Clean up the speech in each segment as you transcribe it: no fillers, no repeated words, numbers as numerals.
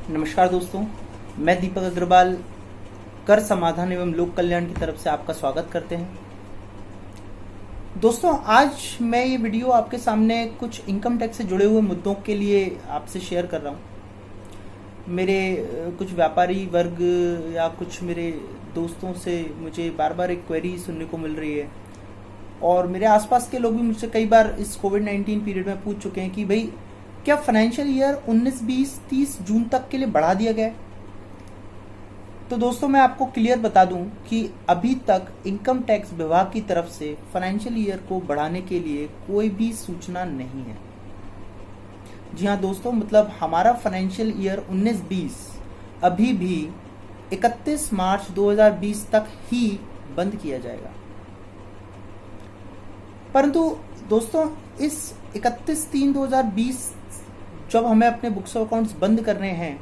नमस्कार दोस्तों, मैं दीपक अग्रवाल कर समाधान एवं लोक कल्याण की तरफ से आपका स्वागत करते हैं। दोस्तों, आज मैं ये वीडियो आपके सामने कुछ इनकम टैक्स से जुड़े हुए मुद्दों के लिए आपसे शेयर कर रहा हूँ। मेरे कुछ व्यापारी वर्ग या कुछ मेरे दोस्तों से मुझे बार बार एक क्वेरी सुनने को मिल रही है और मेरे आसपास के लोग भी मुझसे कई बार इस कोविड-19 पीरियड में पूछ चुके हैं कि भाई क्या फाइनेंशियल ईयर 19-20 30 जून तक के लिए बढ़ा दिया गया है। तो दोस्तों, मैं आपको क्लियर बता दूं कि अभी तक इनकम टैक्स विभाग की तरफ से फाइनेंशियल ईयर को बढ़ाने के लिए कोई भी सूचना नहीं है। जी हाँ दोस्तों, मतलब हमारा फाइनेंशियल ईयर 19-20 अभी भी 31 मार्च 2020 तक ही बंद किया जाएगा। परंतु दोस्तों, इस 31/3/2020 जब हमें अपने बुक्स ऑफ अकाउंट्स बंद करने हैं,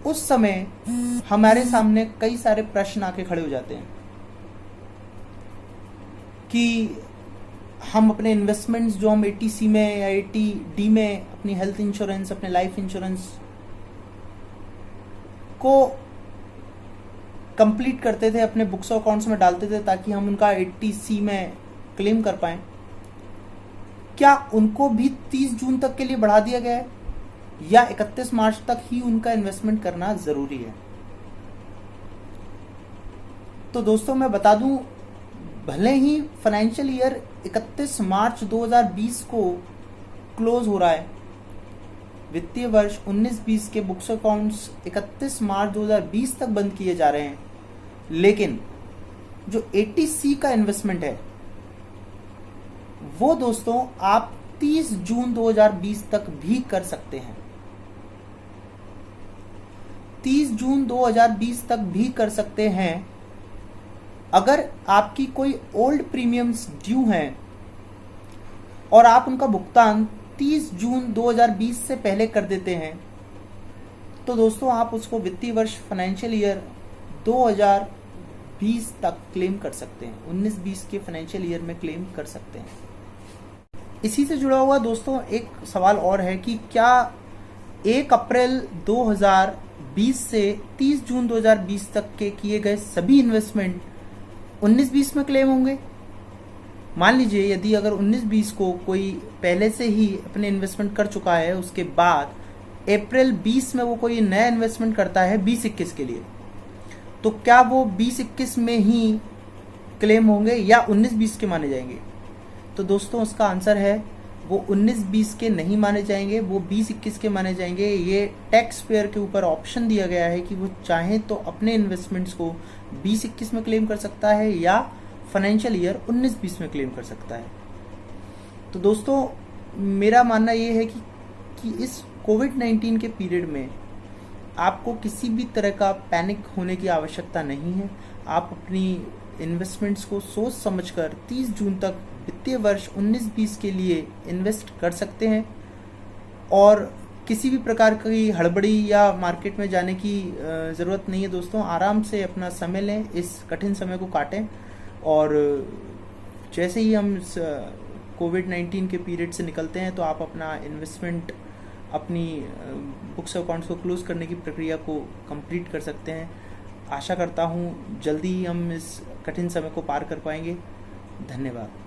उस समय हमारे सामने कई सारे प्रश्न आके खड़े हो जाते हैं कि हम अपने इन्वेस्टमेंट्स जो हम 80C में या 80D में अपनी हेल्थ इंश्योरेंस, अपने लाइफ इंश्योरेंस को कंप्लीट करते थे, अपने बुक्स ऑफ अकाउंट्स में डालते थे ताकि हम उनका 80C में क्लेम कर पाएं, क्या उनको भी 30 जून तक के लिए बढ़ा दिया गया है या 31 मार्च तक ही उनका इन्वेस्टमेंट करना जरूरी है? तो दोस्तों, मैं बता दूं, भले ही फाइनेंशियल ईयर 31 मार्च 2020 को क्लोज हो रहा है, वित्तीय वर्ष 19-20 के बुक्स अकाउंट्स 31 मार्च 2020 तक बंद किए जा रहे हैं, लेकिन जो 80C का इन्वेस्टमेंट है वो दोस्तों आप 30 जून 2020 तक भी कर सकते हैं। 30 जून 2020 तक भी कर सकते हैं। अगर आपकी कोई ओल्ड प्रीमियम्स ड्यू हैं और आप उनका भुगतान 30 जून 2020 से पहले कर देते हैं, तो दोस्तों आप उसको वित्तीय वर्ष फाइनेंशियल ईयर 2020 तक क्लेम कर सकते हैं। 19-20 के फाइनेंशियल ईयर में क्लेम कर सकते हैं। इसी से जुड़ा हुआ दोस्तों एक सवाल और है कि क्या 1 अप्रैल 2020 से 30 जून 2020 तक के किए गए सभी इन्वेस्टमेंट 19-20 में क्लेम होंगे? मान लीजिए यदि अगर 19-20 को कोई पहले से ही अपने इन्वेस्टमेंट कर चुका है, उसके बाद अप्रैल 20 में वो कोई नया इन्वेस्टमेंट करता है 20-21 के लिए, तो क्या वो 20-21 में ही क्लेम होंगे या 19-20 के माने जाएंगे? तो दोस्तों उसका आंसर है वो 19-20 के नहीं माने जाएंगे, वो 20-21 के माने जाएंगे। ये टैक्स पेयर के ऊपर ऑप्शन दिया गया है कि वो चाहे तो अपने इन्वेस्टमेंट्स को 20-21 में क्लेम कर सकता है या फाइनेंशियल ईयर 19-20 में क्लेम कर सकता है। तो दोस्तों मेरा मानना ये है कि इस कोविड-19 के पीरियड में आपको किसी भी तरह का पैनिक होने की आवश्यकता नहीं है। आप अपनी इन्वेस्टमेंट्स को सोच समझकर 30 जून तक वित्तीय वर्ष 19-20 के लिए इन्वेस्ट कर सकते हैं और किसी भी प्रकार की हड़बड़ी या मार्केट में जाने की ज़रूरत नहीं है। दोस्तों आराम से अपना समय लें, इस कठिन समय को काटें और जैसे ही हम इस कोविड-19 के पीरियड से निकलते हैं तो आप अपना इन्वेस्टमेंट, अपनी बुक्स अकाउंट्स को क्लोज करने की प्रक्रिया को कंप्लीट कर सकते हैं। आशा करता हूँ जल्दी ही हम इस कठिन समय को पार कर पाएंगे। धन्यवाद।